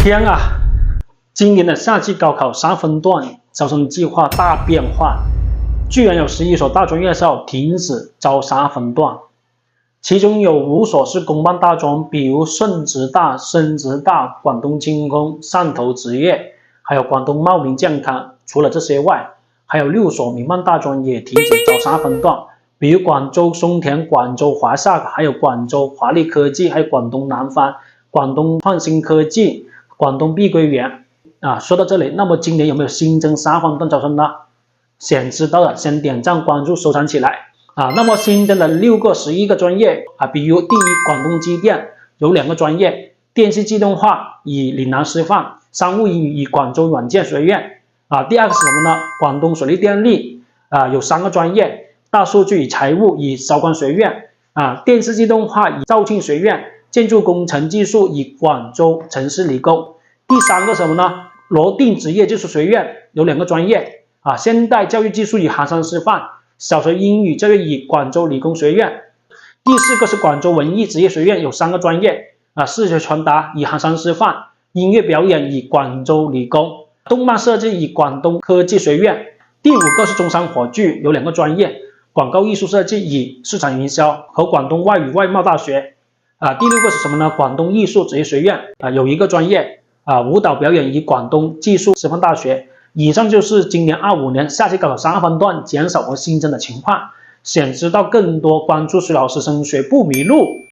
天啊！今年的夏季高考3分段招生计划大变化，居然有11所大专院校停止招3分段，其中有5所是公办大专，比如顺直大、深直大、广东轻工、汕头职业，还有广东茂名健康。除了这些外，还有6所民办大专也停止招3分段，比如广州松田、广州华夏，还有广州华力科技，还有广东南方、广东创新科技、广东碧桂园。说到这里，那么今年有没有新增3分段招生呢？想知道的先点赞、关注、收藏起来。那么新增的6个、11个专业比如第一，广东机电有2个专业，电气自动化以岭南师范，商务英语以广州软件学院。第二个是什么呢？广东水利电力有3个专业，大数据与财务以韶关学院，电气自动化以肇庆学院，建筑工程技术以广州城市理工。第3个什么呢？罗定职业技术学院有2个专业，现代教育技术以杭山师范，小学英语教育以广州理工学院。第4个是广州文艺职业学院有3个专业，视觉传达以杭山师范，音乐表演以广州理工，动漫设计以广东科技学院。第5个是中山火炬有2个专业，广告艺术设计以市场营销和广东外语外贸大学。第6个是什么呢？广东艺术职业学院有1个专业，舞蹈表演以广东技术师范大学。以上就是今年25年夏季高考3分段减少和新增的情况。想知道更多，关注徐老师升学不迷路。